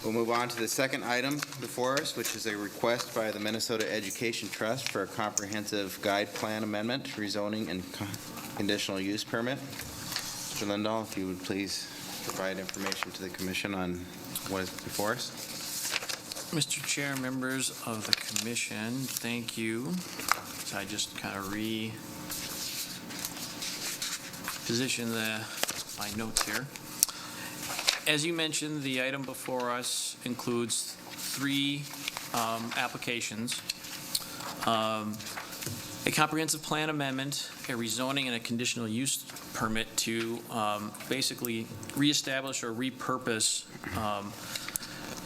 We'll move on to the second item before us, which is a request by the Minnesota Education Trust for a comprehensive guide plan amendment, rezoning, and conditional use permit. Mr. Lindahl, if you would please provide information to the commission on what is before us. Mr. Chair, members of the commission, thank you. So I just kind of reposition my notes here. As you mentioned, the item before us includes three applications. A comprehensive plan amendment, a rezoning, and a conditional use permit to basically reestablish or repurpose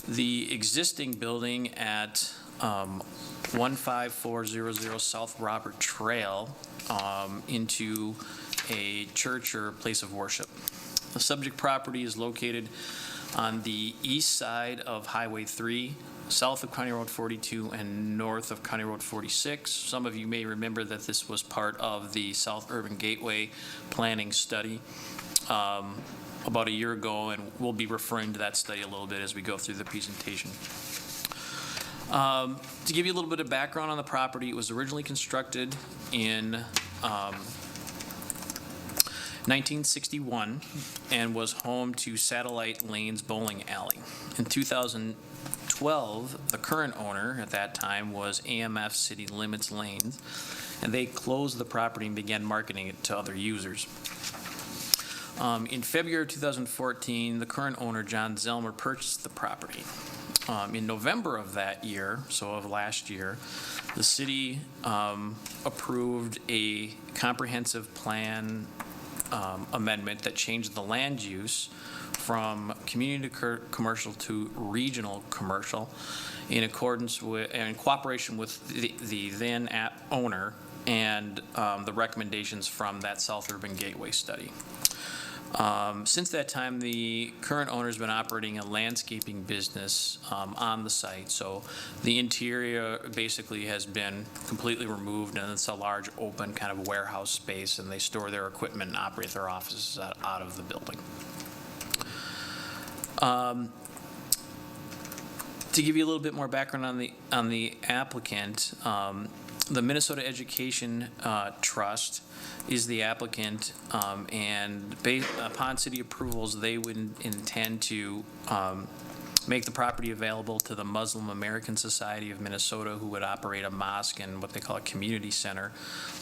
the existing building at 15400 South Robert Trail into a church or place of worship. The subject property is located on the east side of Highway 3, south of County Road 42 and north of County Road 46. Some of you may remember that this was part of the South Urban Gateway planning study about a year ago, and we'll be referring to that study a little bit as we go through the presentation. To give you a little bit of background on the property, it was originally constructed in 1961 and was home to Satellite Lanes Bowling Alley. In 2012, the current owner at that time was AMF City Limits Lanes, and they closed the property and began marketing it to other users. In February of 2014, the current owner, John Zelmer, purchased the property. In November of that year, so of last year, the city approved a comprehensive plan amendment that changed the land use from community commercial to regional commercial in accordance with and in cooperation with the then owner and the recommendations from that South Urban Gateway study. Since that time, the current owner has been operating a landscaping business on the site. So the interior basically has been completely removed, and it's a large open kind of warehouse space, and they store their equipment and operate their offices out of the building. To give you a little bit more background on the applicant, the Minnesota Education Trust is the applicant, and upon city approvals, they would intend to make the property available to the Muslim American Society of Minnesota, who would operate a mosque and what they call a community center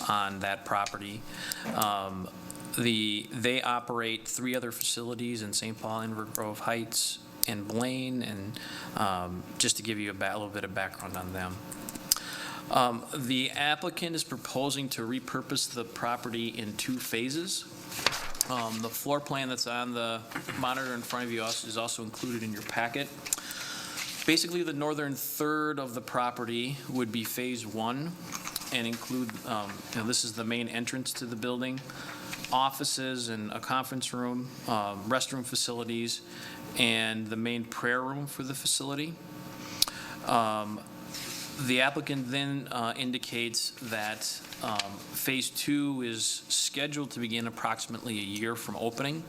on that property. They operate three other facilities in St. Paul, Inver Grove Heights, and Blaine, and just to give you a little bit of background on them. The applicant is proposing to repurpose the property in two phases. The floor plan that's on the monitor in front of you is also included in your packet. Basically, the northern third of the property would be phase one and include, this is the main entrance to the building, offices and a conference room, restroom facilities, and the main prayer room for the facility. The applicant then indicates that phase two is scheduled to begin approximately a year from opening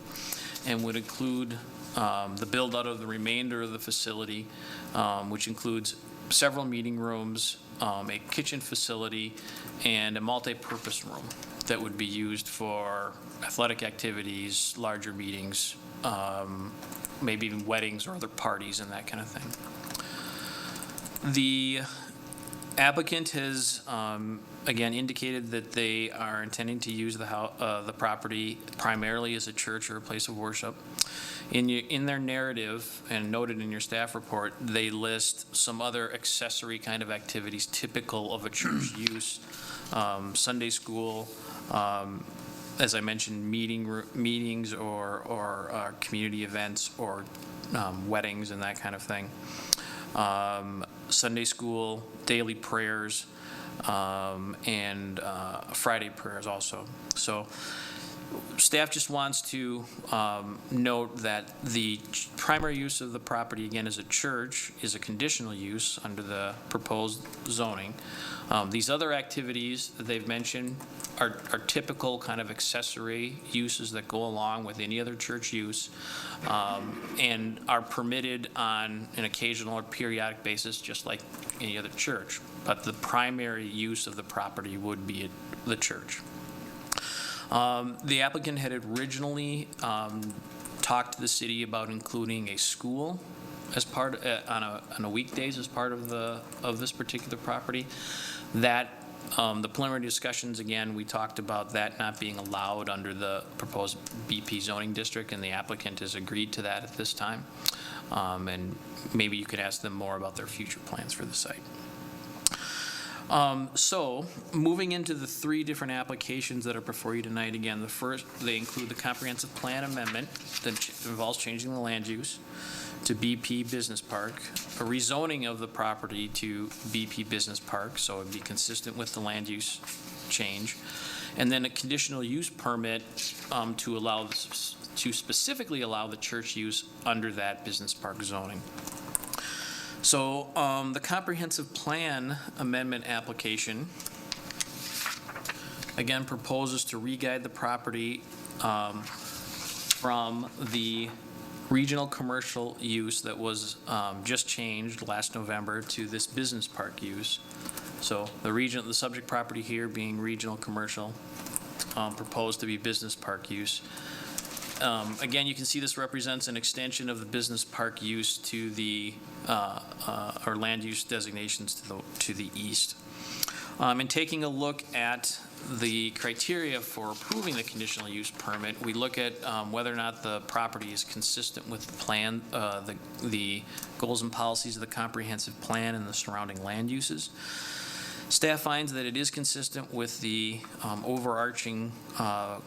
and would include the build out of the remainder of the facility, which includes several meeting rooms, a kitchen facility, and a multi-purpose room that would be used for athletic activities, larger meetings, maybe even weddings or other parties and that kind of thing. The applicant has, again, indicated that they are intending to use the property primarily as a church or a place of worship. In their narrative, and noted in your staff report, they list some other accessory kind of activities typical of a church use, Sunday school, as I mentioned, meetings or community events or weddings and that kind of thing. Sunday school, daily prayers, and Friday prayers also. So Staff just wants to note that the primary use of the property, again, as a church, is a conditional use under the proposed zoning. These other activities that they've mentioned are typical kind of accessory uses that go along with any other church use, and are permitted on an occasional or periodic basis, just like any other church. But the primary use of the property would be the church. The applicant had originally talked to the city about including a school as part on a weekdays as part of this particular property. That the preliminary discussions, again, we talked about that not being allowed under the proposed BP zoning district, and the applicant has agreed to that at this time. And maybe you could ask them more about their future plans for the site. So, moving into the three different applications that are before you tonight, again, the first, they include the comprehensive plan amendment that involves changing the land use to BP Business Park, a rezoning of the property to BP Business Park, so it'd be consistent with the land use change, and then a conditional use permit to specifically allow the church use under that business park zoning. So the comprehensive plan amendment application, again, proposes to re-guide the property from the regional commercial use that was just changed last November to this business park use. So the subject property here being regional commercial, proposed to be business park use. Again, you can see this represents an extension of the business park use to the, or land use designations to the east. And taking a look at the criteria for approving the conditional use permit, we look at whether or not the property is consistent with the plan, the goals and policies of the comprehensive plan and the surrounding land uses. Staff finds that it is consistent with the overarching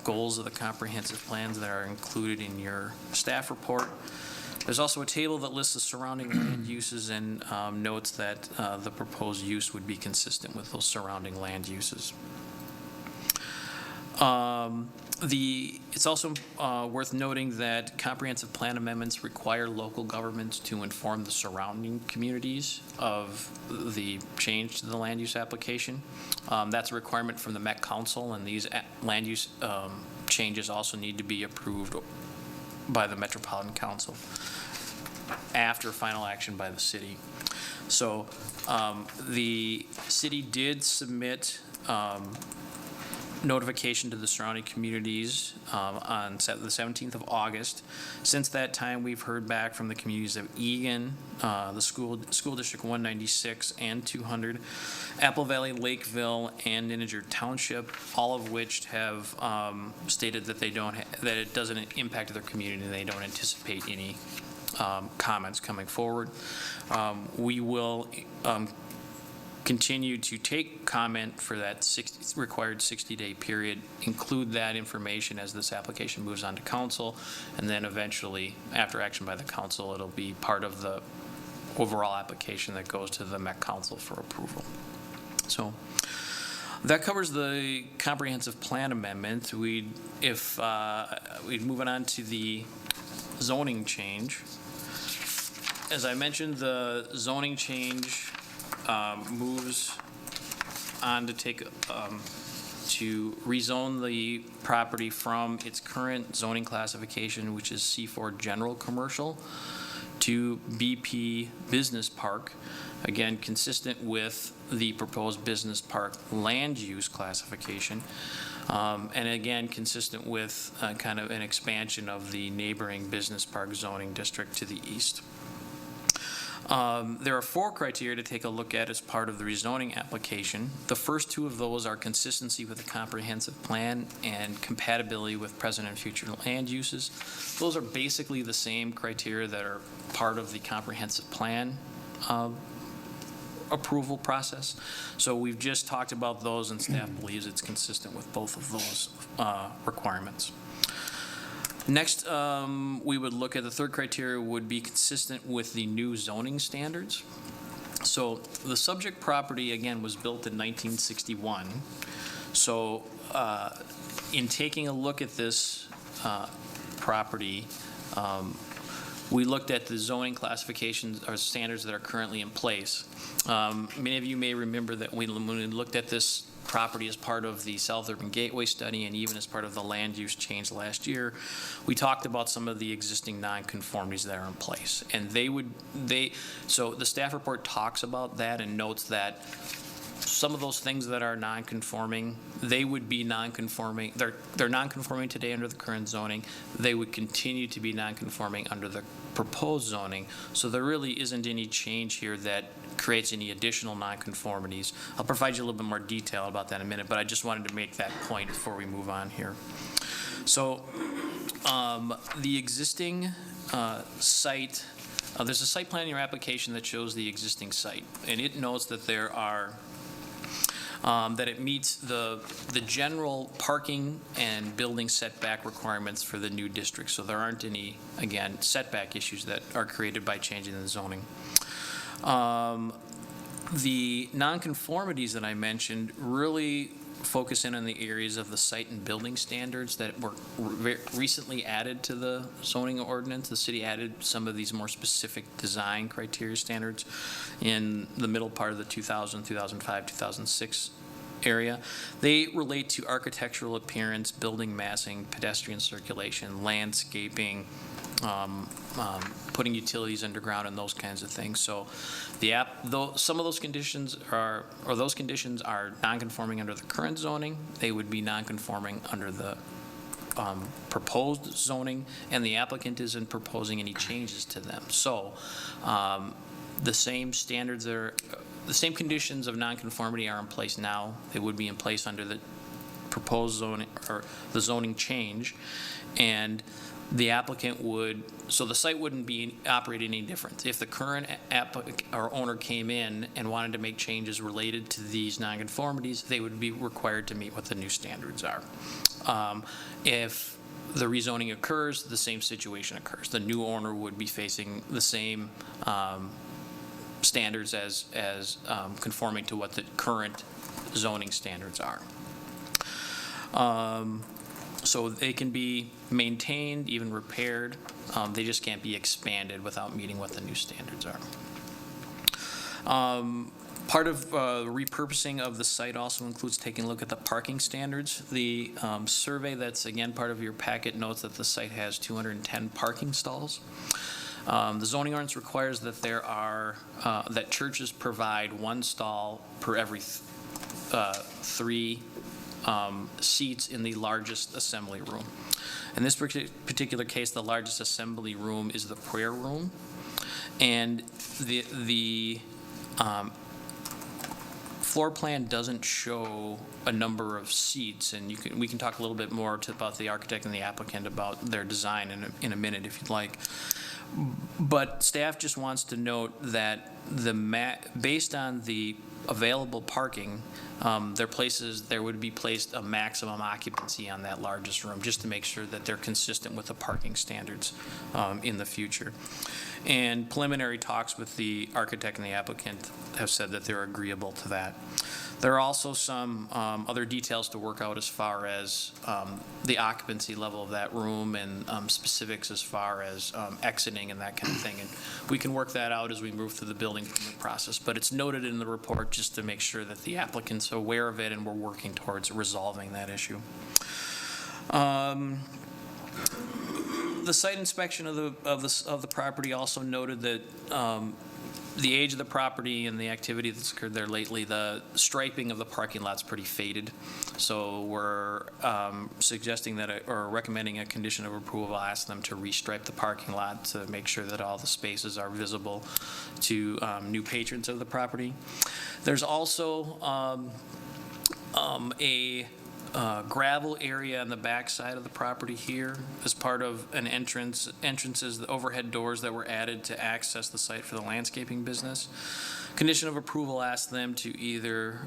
goals of the comprehensive plans that are included in your staff report. There's also a table that lists the surrounding land uses and notes that the proposed use would be consistent with those surrounding land uses. It's also worth noting that comprehensive plan amendments require local governments to inform the surrounding communities of the change to the land use application. That's a requirement from the Met Council, and these land use changes also need to be approved by the Metropolitan Council after final action by the city. So the city did submit notification to the surrounding communities on the 17th of August. Since that time, we've heard back from the communities of Egan, the school district 196 and 200, Apple Valley, Lakeville, and Integer Township, all of which have stated that that it doesn't impact their community and they don't anticipate any comments coming forward. We will continue to take comment for that required 60-day period, include that information as this application moves on to council, and then eventually, after action by the council, it'll be part of the overall application that goes to the Met Council for approval. So that covers the comprehensive plan amendment. We'd move on to the zoning change. As I mentioned, the zoning change moves on to to rezone the property from its current zoning classification, which is C4 General Commercial, to BP Business Park, again consistent with the proposed business park land use classification, and again consistent with kind of an expansion of the neighboring business park zoning district to the east. There are 4 criteria to take a look at as part of the rezoning application. The first 2 of those are consistency with the comprehensive plan and compatibility with present and future land uses. Those are basically the same criteria that are part of the comprehensive plan approval process. So we've just talked about those, and staff believes it's consistent with both of those requirements. Next, we would look at the third criteria would be consistent with the new zoning standards. So the subject property, again, was built in 1961. So in taking a look at this property, we looked at the zoning classifications or standards that are currently in place. Many of you may remember that when we looked at this property as part of the South Urban Gateway study and even as part of the land use change last year, we talked about some of the existing nonconformities that are in place. And so the staff report talks about that and notes that some of those things that are non-conforming, they would be non-conforming. They're non-conforming today under the current zoning. They would continue to be non-conforming under the proposed zoning. So there really isn't any change here that creates any additional non-conformities. I'll provide you a little bit more detail about that in a minute, but I just wanted to make that point before we move on here. So the existing site, there's a site plan in your application that shows the existing site, and it notes that there are that it meets the general parking and building setback requirements for the new district. So there aren't any, again, setback issues that are created by changing the zoning. The nonconformities that I mentioned really focus in on the areas of the site and building standards that were recently added to the zoning ordinance. The city added some of these more specific design criteria standards in the middle part of the 2000, 2005, 2006 area. They relate to architectural appearance, building massing, pedestrian circulation, landscaping, putting utilities underground and those kinds of things. So some of those conditions are non-conforming under the current zoning. They would be non-conforming under the proposed zoning, and the applicant isn't proposing any changes to them. So the same standards the same conditions of nonconformity are in place now. They would be in place under the proposed zoning or the zoning change, and the applicant would, so the site wouldn't be operating any different. If the current applicant or owner came in and wanted to make changes related to these nonconformities, they would be required to meet what the new standards are. If the rezoning occurs, the same situation occurs. The new owner would be facing the same standards as conforming to what the current zoning standards are. So they can be maintained, even repaired. They just can't be expanded without meeting what the new standards are. Part of repurposing of the site also includes taking a look at the parking standards. The survey that's, again, part of your packet notes that the site has 210 parking stalls. The zoning ordinance requires that that churches provide one stall per every 3 seats in the largest assembly room. In this particular case, the largest assembly room is the prayer room, and the floor plan doesn't show a number of seats, and we can talk a little bit more about the architect and the applicant about their design in a minute if you'd like. But staff just wants to note that based on the available parking, there would be placed a maximum occupancy on that largest room, just to make sure that they're consistent with the parking standards in the future. And preliminary talks with the architect and the applicant have said that they're agreeable to that. There are also some other details to work out as far as the occupancy level of that room and specifics as far as exiting and that kind of thing. And we can work that out as we move through the building permit process. But it's noted in the report just to make sure that the applicant's aware of it and we're working towards resolving that issue. The site inspection of the property also noted that the age of the property and the activity that's occurred there lately, the striping of the parking lot's pretty faded. So we're suggesting that, or recommending a condition of approval. I'll ask them to restripe the parking lot to make sure that all the spaces are visible to new patrons of the property. There's also a gravel area on the back side of the property here as part of an entrances, the overhead doors that were added to access the site for the landscaping business. Condition of approval asked them to either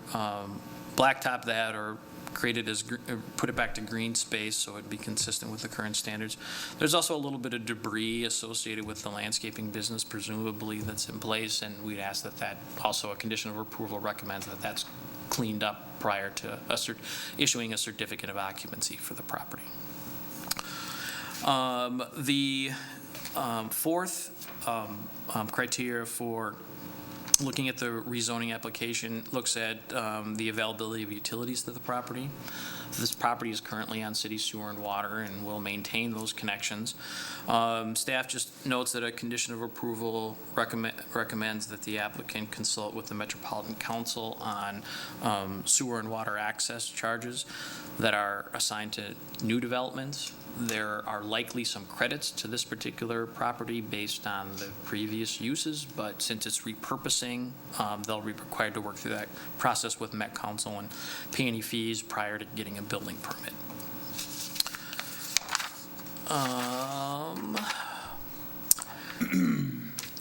blacktop that or put it back to green space so it'd be consistent with the current standards. There's also a little bit of debris associated with the landscaping business, presumably, that's in place, and we'd ask that also a condition of approval recommends that that's cleaned up prior to issuing a certificate of occupancy for the property. The fourth criteria for looking at the rezoning application looks at the availability of utilities to the property. This property is currently on city sewer and water and will maintain those connections. Staff just notes that a condition of approval recommends that the applicant consult with the Metropolitan Council on sewer and water access charges that are assigned to new developments. There are likely some credits to this particular property based on the previous uses, but since it's repurposing, they'll be required to work through that process with Met Council and pay any fees prior to getting a building permit.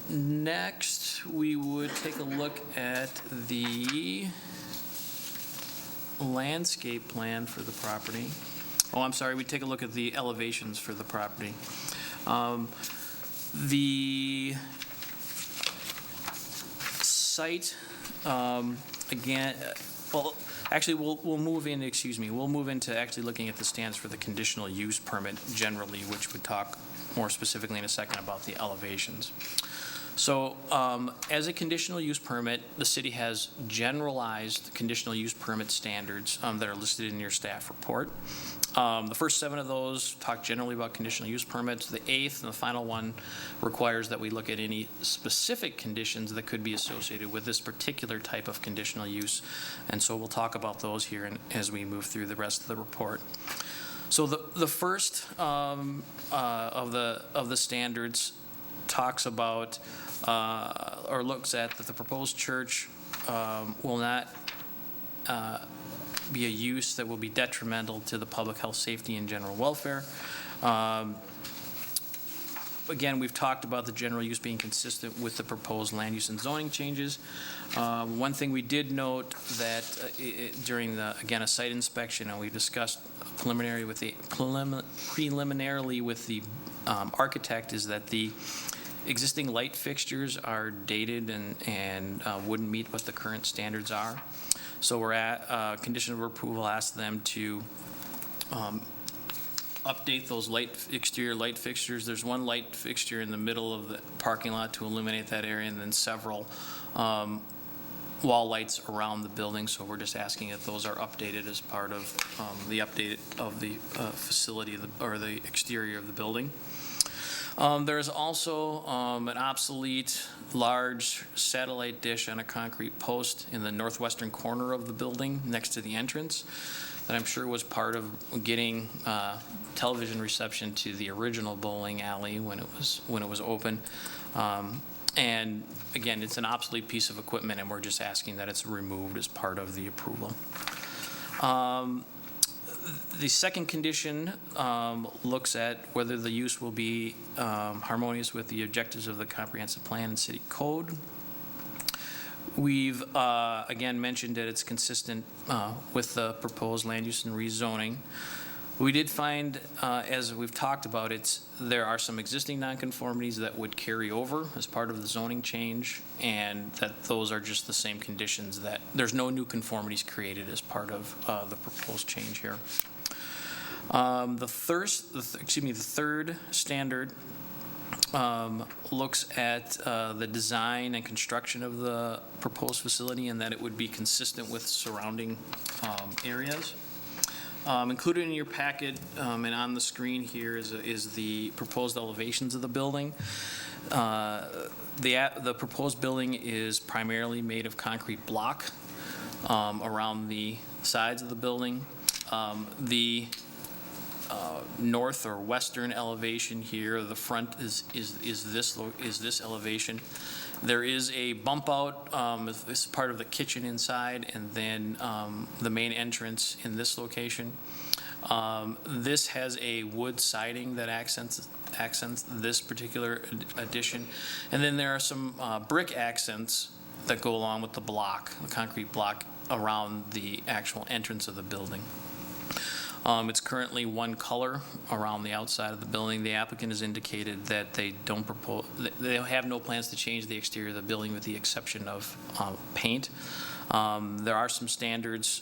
Next, we would take a look at the landscape plan for the property. Oh, I'm sorry, we take a look at the elevations for the property. The site, again, well, actually, we'll move into actually looking at the stands for the conditional use permit generally, which would talk more specifically in a second about the elevations. So as a conditional use permit, the city has generalized conditional use permit standards that are listed in your staff report. The first 7 of those talk generally about conditional use permits. The 8th and the final one requires that we look at any specific conditions that could be associated with this particular type of conditional use. And so we'll talk about those here as we move through the rest of the report. So the first of the standards talks about or looks at that the proposed church will not be a use that will be detrimental to the public health, safety, and general welfare. Again, we've talked about the general use being consistent with the proposed land use and zoning changes. One thing we did note that during a site inspection, and we discussed preliminarily with the architect, is that the existing light fixtures are dated and wouldn't meet what the current standards are. So we're at condition of approval, ask them to update those exterior light fixtures. There's one light fixture in the middle of the parking lot to illuminate that area, and then several wall lights around the building. So we're just asking if those are updated as part of the update of the facility or the exterior of the building. There's also an obsolete large satellite dish on a concrete post in the northwestern corner of the building next to the entrance that I'm sure was part of getting television reception to the original bowling alley when it was open. And again, it's an obsolete piece of equipment, and we're just asking that it's removed as part of the approval. The second condition looks at whether the use will be harmonious with the objectives of the comprehensive plan and city code. We've again mentioned that it's consistent with the proposed land use and rezoning. We did find, as we've talked about, there are some existing nonconformities that would carry over as part of the zoning change, and that those are just the same conditions, that there's no new conformities created as part of the proposed change here. The third standard looks at the design and construction of the proposed facility, and that it would be consistent with surrounding areas. Included in your packet and on the screen here is the proposed elevations of the building. The proposed building is primarily made of concrete block around the sides of the building. The north or western elevation here, the front is this elevation. There is a bump out as part of the kitchen inside, and then the main entrance in this location. This has a wood siding that accents this particular addition, and then there are some brick accents that go along with the block, the concrete block around the actual entrance of the building. It's currently one color around the outside of the building. The applicant has indicated that they don't propose, they have no plans to change the exterior of the building with the exception of paint. There are some standards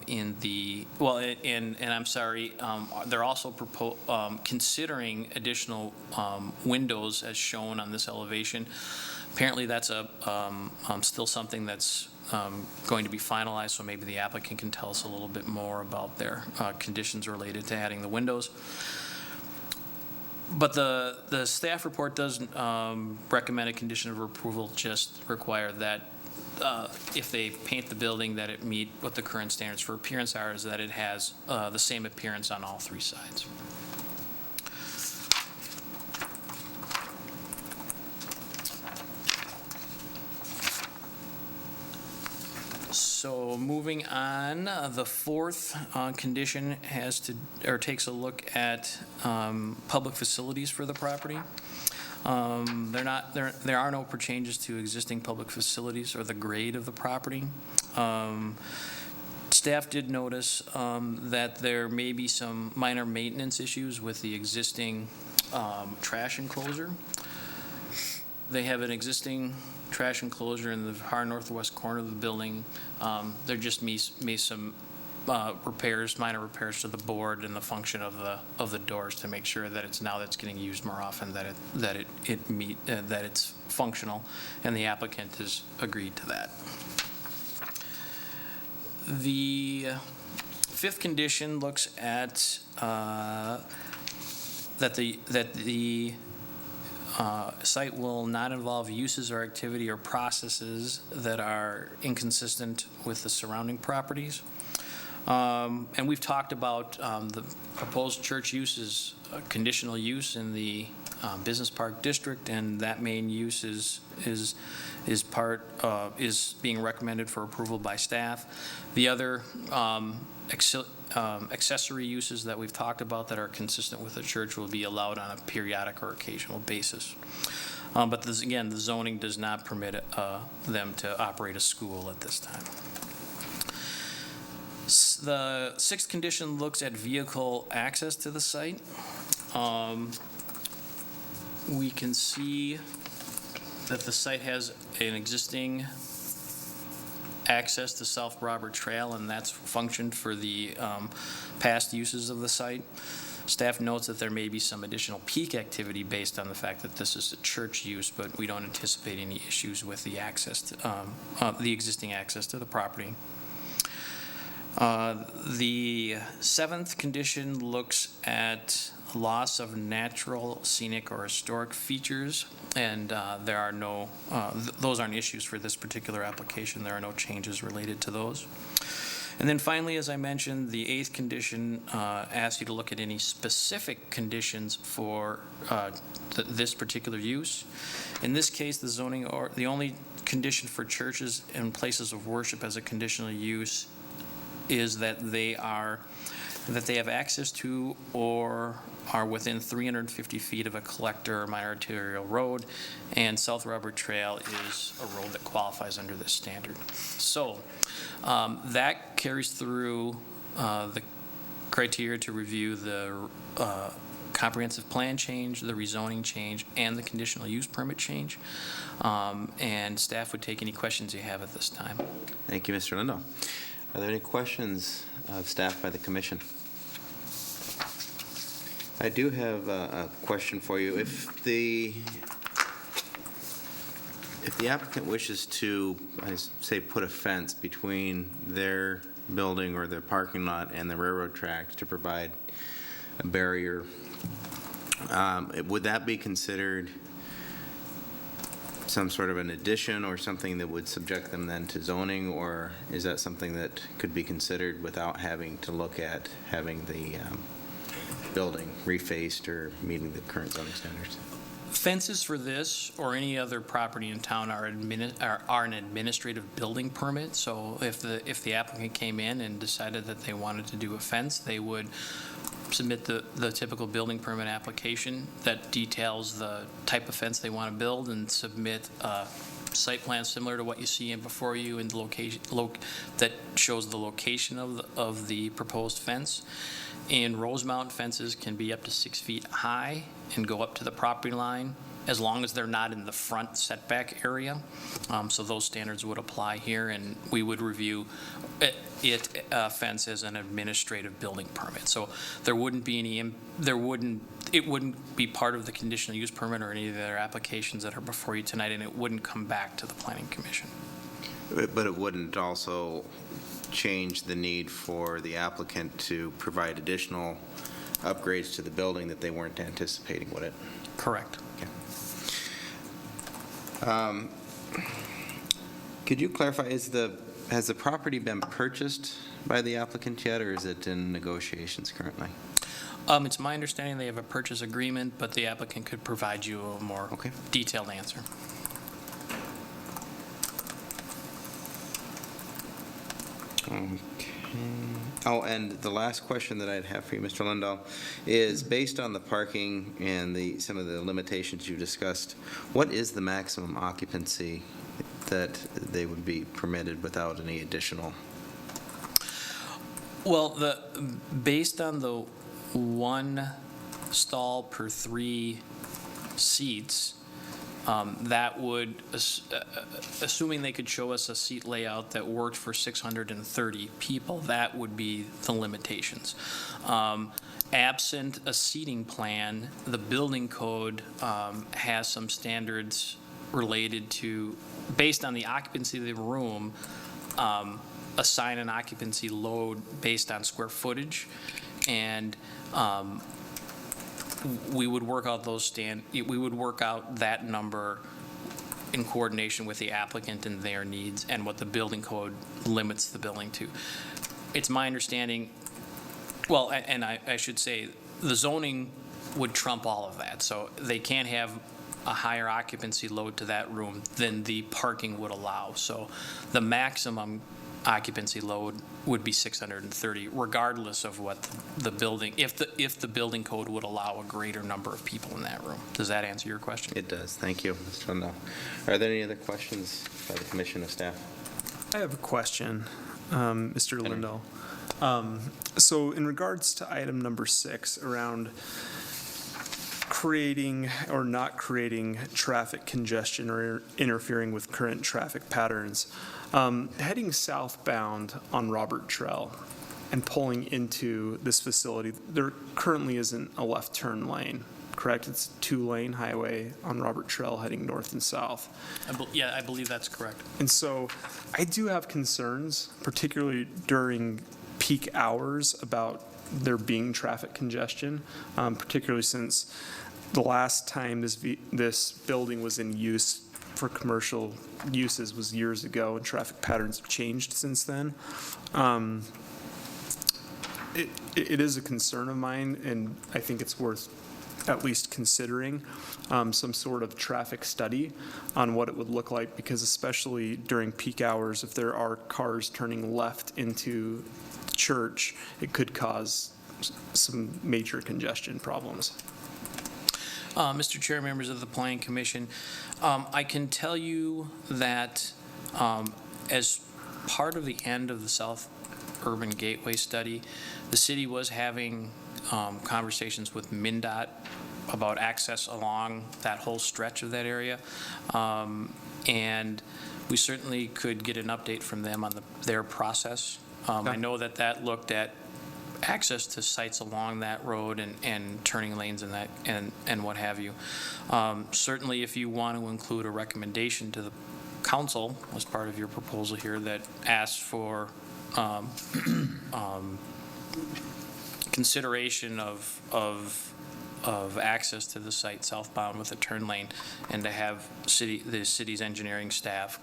in the, well, and I'm sorry, they're also considering additional windows as shown on this elevation. Apparently, that's still something that's going to be finalized, so maybe the applicant can tell us a little bit more about their conditions related to adding the windows. But the staff report does recommend a condition of approval, just require that if they paint the building, that it meet what the current standards for appearance are, is that it has the same appearance on all three sides. So moving on, the fourth condition has to, or takes a look at public facilities for the property. There are no changes to existing public facilities or the grade of the property. Staff did notice that there may be some minor maintenance issues with the existing trash enclosure. They have an existing trash enclosure in the far northwest corner of the building. There just may some repairs, minor repairs to the board and the function of the doors to make sure that that's getting used more often, that it's functional, and the applicant has agreed to that. The fifth condition looks at that the site will not involve uses or activity or processes that are inconsistent with the surrounding properties. And we've talked about the proposed church use is conditional use in the business park district, and that main use is being recommended for approval by staff. The other accessory uses that we've talked about that are consistent with the church will be allowed on a periodic or occasional basis. But this, again, the zoning does not permit them to operate a school at this time. The sixth condition looks at vehicle access to the site. We can see that the site has an existing access to South Robert Trail, and that's functioned for the past uses of the site. Staff notes that there may be some additional peak activity based on the fact that this is a church use, but we don't anticipate any issues with the access to, the existing access to the property. The seventh condition looks at loss of natural, scenic, or historic features, and there are no, those aren't issues for this particular application. There are no changes related to those. And then finally, as I mentioned, the eighth condition asks you to look at any specific conditions for this particular use. In this case, the zoning, or the only condition for churches and places of worship as a conditional use is that they have access to or are within 350 feet of a collector or minor arterial road, and South Robert Trail is a road that qualifies under this standard. So that carries through the criteria to review the comprehensive plan change, the rezoning change, and the conditional use permit change. And staff would take any questions you have at this time. Thank you, Mr. Lindo. Are there any questions of staff by the commission? I do have a question for you. If the applicant wishes to, say, put a fence between their building or their parking lot and the railroad tracks to provide a barrier, would that be considered some sort of an addition or something that would subject them then to zoning, or is that something that could be considered without having to look at having the building refaced or meeting the current zoning standards? Fences for this or any other property in town are an administrative building permit. So if the applicant came in and decided that they wanted to do a fence, they would submit the typical building permit application that details the type of fence they want to build and submit site plan similar to what you see in before you in the location, that shows the location of the proposed fence. And Rosemount fences can be up to 6 feet high and go up to the property line, as long as they're not in the front setback area. So those standards would apply here, and we would review fence as an administrative building permit. So there wouldn't be any, it wouldn't be part of the conditional use permit or any of the other applications that are before you tonight, and it wouldn't come back to the planning commission. But it wouldn't also change the need for the applicant to provide additional upgrades to the building that they weren't anticipating, would it? Correct. Could you clarify, has the property been purchased by the applicant yet, or is it in negotiations currently? It's my understanding they have a purchase agreement, but the applicant could provide you a more detailed answer. Okay. Oh, and the last question that I'd have for you, Mr. Lindahl, is based on the parking and some of the limitations you discussed, what is the maximum occupancy that they would be permitted without any additional? Well, based on the 1 stall per 3 seats, that would, assuming they could show us a seat layout that worked for 630 people, that would be the limitations. Absent a seating plan, the building code has some standards related to, based on the occupancy of the room, assign an occupancy load based on square footage, and we would work out we would work out that number in coordination with the applicant and their needs and what the building code limits the building to. It's my understanding, well, and I should say, the zoning would trump all of that. So they can't have a higher occupancy load to that room than the parking would allow. So the maximum occupancy load would be 630, regardless of what the building, if the building code would allow a greater number of people in that room. Does that answer your question? It does. Thank you, Mr. Lindahl. Are there any other questions by the commission or staff? I have a question, Mr. Lindahl. So in regards to item number 6, around creating or not creating traffic congestion or interfering with current traffic patterns, heading southbound on Robert Trail and pulling into this facility, there currently isn't a left turn lane, correct? It's a 2-lane highway on Robert Trail heading north and south. Yeah, I believe that's correct. And so I do have concerns, particularly during peak hours, about there being traffic congestion, particularly since the last time this building was in use for commercial uses was years ago, and traffic patterns have changed since then. It is a concern of mine, and I think it's worth at least considering some sort of traffic study on what it would look like, because especially during peak hours, if there are cars turning left into church, it could cause some major congestion problems. Mr. Chair, members of the Planning Commission, I can tell you that as part of the end of the South Urban Gateway study, the city was having conversations with MnDOT about access along that whole stretch of that area. And we certainly could get an update from them on their process. I know that looked at access to sites along that road and turning lanes and that and what have you. Certainly, if you want to include a recommendation to the council as part of your proposal here that asks for consideration of access to the site southbound with a turn lane, and to have the city's engineering staff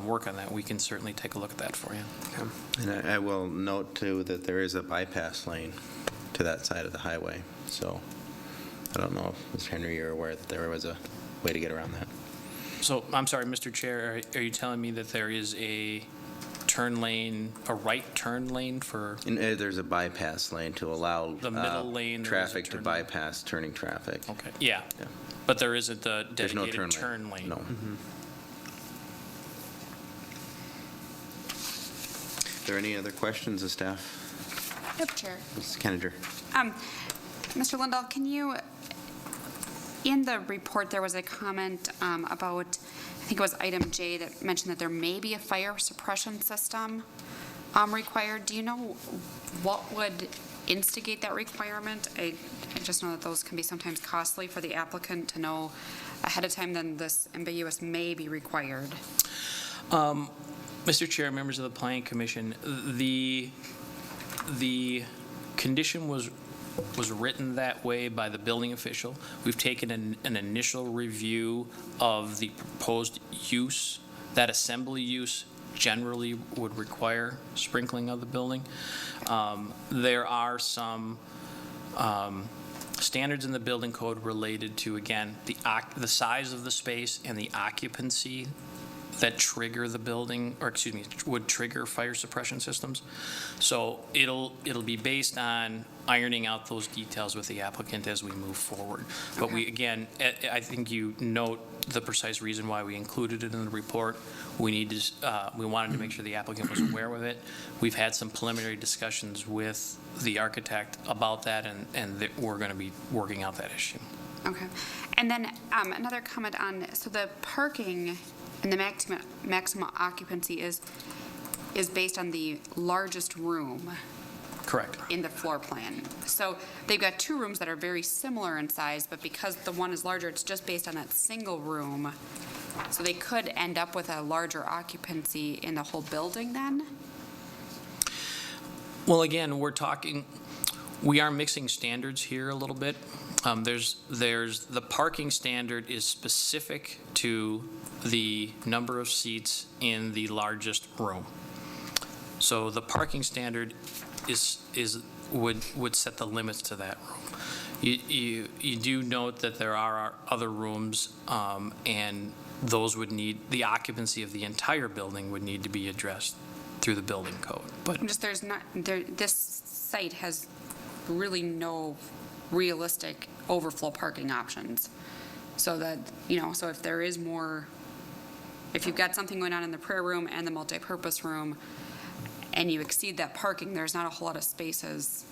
work on that, we can certainly take a look at that for you. Okay. And I will note, too, that there is a bypass lane to that side of the highway. So I don't know if, Mr. Henry, you're aware that there was a way to get around that. So, I'm sorry, Mr. Chair, are you telling me that there is a turn lane, a right turn lane for? And, there's a bypass lane to allow the middle lane traffic to bypass turning traffic. Okay, yeah. But there isn't a There's no dedicated turn lane. No. there any other questions of staff? Yep, Chair. Mrs. Kenninger. Mr. Lindahl, can you, in the report, there was a comment about, I think it was item J that mentioned that there may be a fire suppression system required. Do you know what would instigate that requirement? I just know that those can be sometimes costly for the applicant to know ahead of time, then this ambiguous may be required. Mr. Chair, members of the Planning Commission, the condition was written that way by the building official. We've taken an initial review of the proposed use. That assembly use generally would require sprinkling of the building. There are some standards in the building code related to, again, the size of the space and the occupancy that trigger the building, or excuse me, would trigger fire suppression systems. So it'll be based on ironing out those details with the applicant as we move forward. But we, again, I think you note the precise reason why we included it in the report. We wanted to make sure the applicant was aware of it. We've had some preliminary discussions with the architect about that, and we're going to be working out that issue. Okay. And then another comment on, so the parking and the maximum occupancy is based on the largest room Correct. in the floor plan. So they've got two rooms that are very similar in size, but because the one is larger, it's just based on that single room. So they could end up with a larger occupancy in the whole building then? Well, again, we are mixing standards here a little bit. There's the parking standard is specific to the number of seats in the largest room. So the parking standard would set the limits to that room. You do note that there are other rooms, and those would need, the occupancy of the entire building would need to be addressed through the building code. But This site has really no realistic overflow parking options. So that, so if there is more, if you've got something going on in the prayer room and the multipurpose room, and you exceed that parking, there's not a whole lot of spaces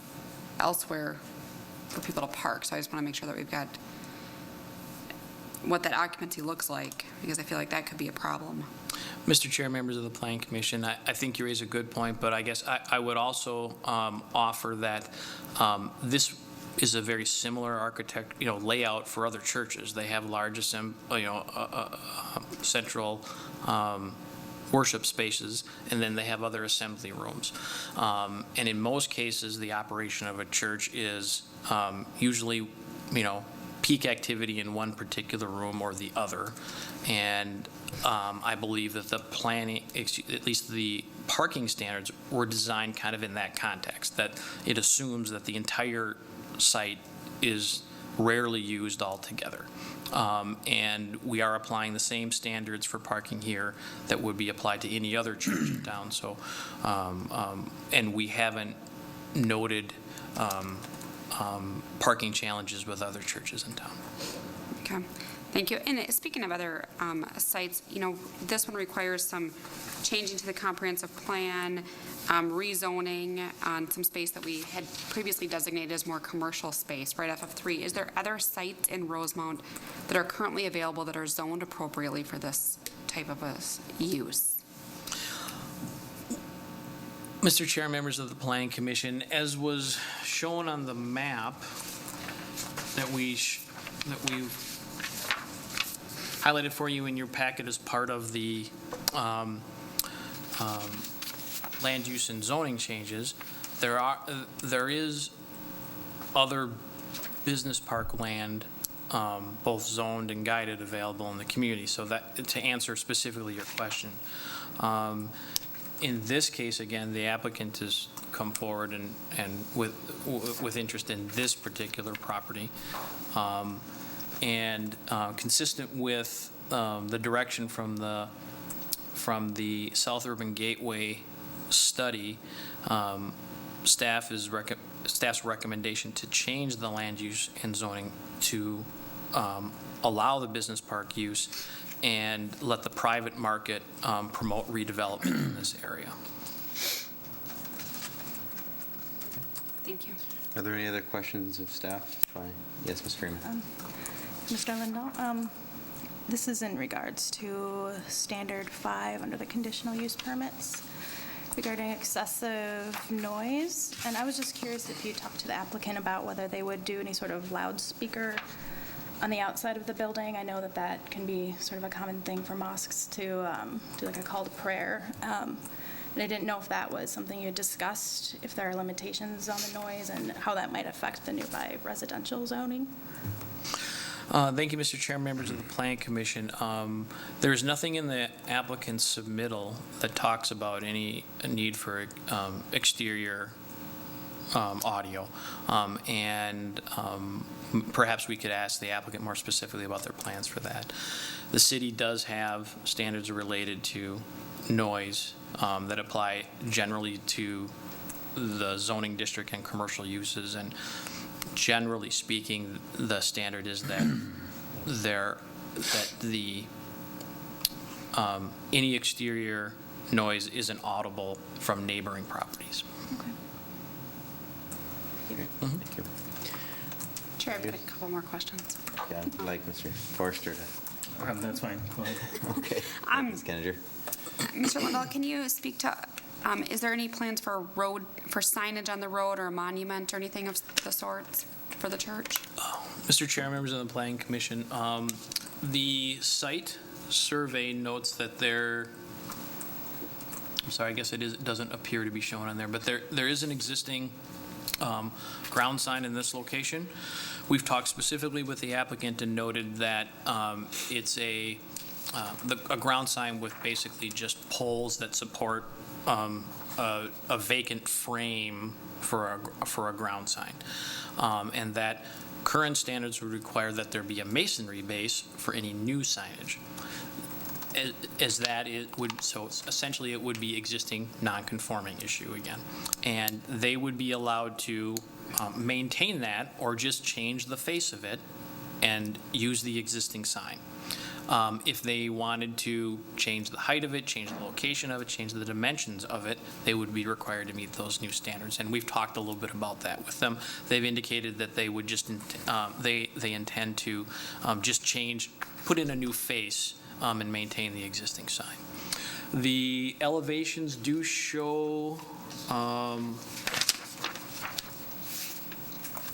elsewhere for people to park. So I just want to make sure that we've got what that occupancy looks like, because I feel like that could be a problem. Mr. Chair, members of the Planning Commission, I think you raise a good point, but I guess I would also offer that this is a very similar layout for other churches. They have large, central worship spaces, and then they have other assembly rooms. And in most cases, the operation of a church is usually, peak activity in one particular room or the other. And I believe that the planning, at least the parking standards, were designed kind of in that context, that it assumes that the entire site is rarely used altogether. And we are applying the same standards for parking here that would be applied to any other church in town. So, and we haven't noted parking challenges with other churches in town. Okay, thank you. And speaking of other sites, this one requires some changing to the comprehensive plan, rezoning on some space that we had previously designated as more commercial space, right, FF3. Is there other sites in Rosemount that are currently available that are zoned appropriately for this type of a use? Mr. Chair, members of the Planning Commission, as was shown on the map that we've highlighted for you in your packet as part of the land use and zoning changes, there is other business park land, both zoned and guided, available in the community. So that, to answer specifically your question, in this case, again, the applicant has come forward and with interest in this particular property, and consistent with the direction from the South Urban Gateway study, staff's recommendation to change the land use and zoning to allow the business park use and let the private market promote redevelopment in this area. Thank you. Are there any other questions of staff? Fine. Yes, Ms. Freeman. Mr. Lindahl, this is in regards to Standard 5 under the conditional use permits regarding excessive noise. And I was just curious if you talked to the applicant about whether they would do any sort of loudspeaker on the outside of the building. I know that that can be sort of a common thing for mosques to do like a call to prayer. And I didn't know if that was something you had discussed, if there are limitations on the noise and how that might affect the nearby residential zoning. Thank you, Mr. Chair, members of the Planning Commission. There is nothing in the applicant's submittal that talks about any need for exterior audio. Perhaps we could ask the applicant more specifically about their plans for that. The city does have standards related to noise that apply generally to the zoning district and commercial uses, and generally speaking, the standard is that any exterior noise isn't audible from neighboring properties. Thank you. Chair, I've got a couple more questions. Yeah, I'd like Mr. Forster to. That's fine. Go ahead. Okay. Ms. Kenninger. Mr. Lindahl, can you speak to, is there any plans for signage on the road or a monument or anything of the sorts for the church? Mr. Chair, members of the Planning Commission, the site survey notes that there, I'm sorry, I guess it doesn't appear to be shown on there, but there is an existing ground sign in this location. We've talked specifically with the applicant and noted that it's a ground sign with basically just poles that support a vacant frame for a ground sign, and that current standards would require that there be a masonry base for any new signage. So essentially it would be existing non-conforming issue again. And they would be allowed to maintain that or just change the face of it and use the existing sign. If they wanted to change the height of it, change the location of it, change the dimensions of it, they would be required to meet those new standards. And we've talked a little bit about that with them. They've indicated that they would just, they intend to just change, put in a new face and maintain the existing sign. The elevations do show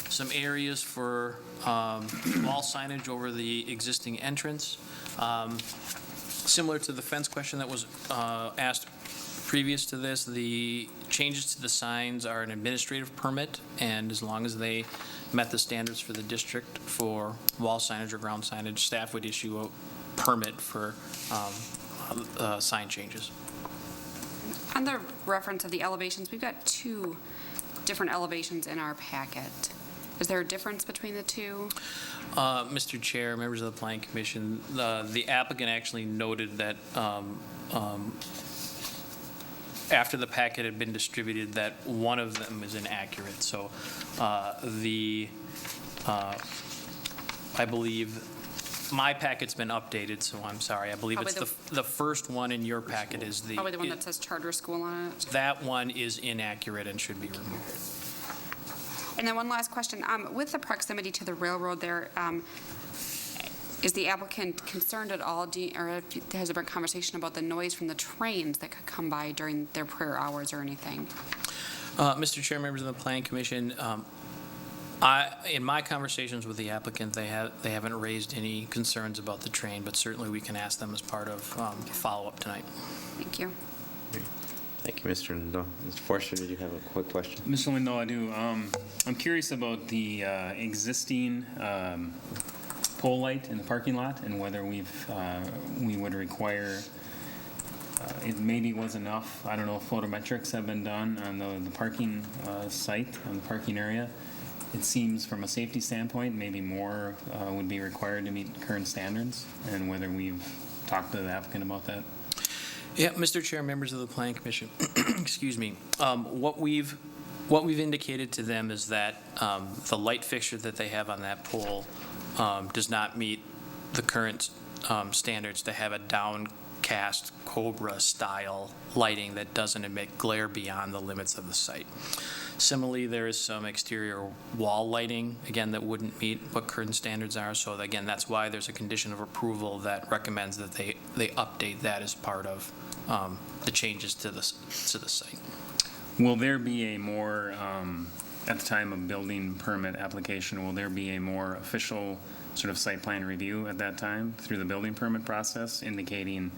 some areas for wall signage over the existing entrance. Similar to the fence question that was asked previous to this, the changes to the signs are an administrative permit, and as long as they met the standards for the district for wall signage or ground signage, staff would issue a permit for sign changes. On the reference of the elevations, we've got two different elevations in our packet. Is there a difference between the two? Mr. Chair, members of the Planning Commission, the applicant actually noted that after the packet had been distributed, that one of them is inaccurate. So I believe my packet's been updated, so I'm sorry. I believe Probably it's the first one in your packet is the. Probably the one that says charter school on it. That one is inaccurate and should be removed. And then one last question. With the proximity to the railroad there, is the applicant concerned at all, or has there been conversation about the noise from the trains that could come by during their prayer hours or anything? Mr. Chair, members of the Planning Commission, in my conversations with the applicant, they haven't raised any concerns about the train, but certainly we can ask them as part of follow-up tonight. Thank you. Thank you, Mr. Lindahl. Mr. Forster, did you have a quick question? Mr. Lindahl, I do. I'm curious about the existing pole light in the parking lot and whether we would require, it maybe was enough, I don't know if photometrics have been done on the parking site, on the parking area. It seems from a safety standpoint, maybe more would be required to meet current standards, and whether we've talked to the applicant about that. Yeah, Mr. Chair, members of the Planning Commission, excuse me. What we've indicated to them is that the light fixture that they have on that pole does not meet the current standards to have a cast Cobra style lighting that doesn't emit glare beyond the limits of the site. Similarly, there is some exterior wall lighting, again, that wouldn't meet what current standards are. So again, that's why there's a condition of approval that recommends that they update that as part of the changes to the site. Will there be a more, at the time of building permit application, will there be a more official sort of site plan review at that time through the building permit process indicating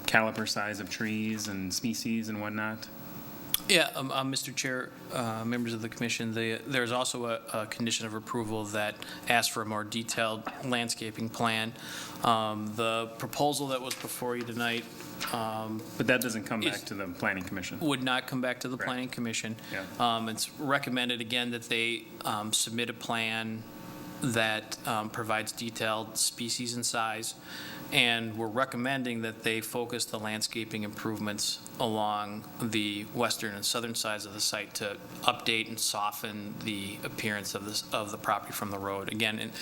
caliper size of trees and species and whatnot? Yeah, Mr. Chair, members of the commission, there's also a condition of approval that asks for a more detailed landscaping plan. The proposal that was before you tonight But that doesn't come back to the planning commission? would not come back to the Right. planning commission. Yeah. It's recommended, again, that they submit a plan that provides detailed species and size, and we're recommending that they focus the landscaping improvements along the western and southern sides of the site to update and soften the appearance of the property from the road. Again,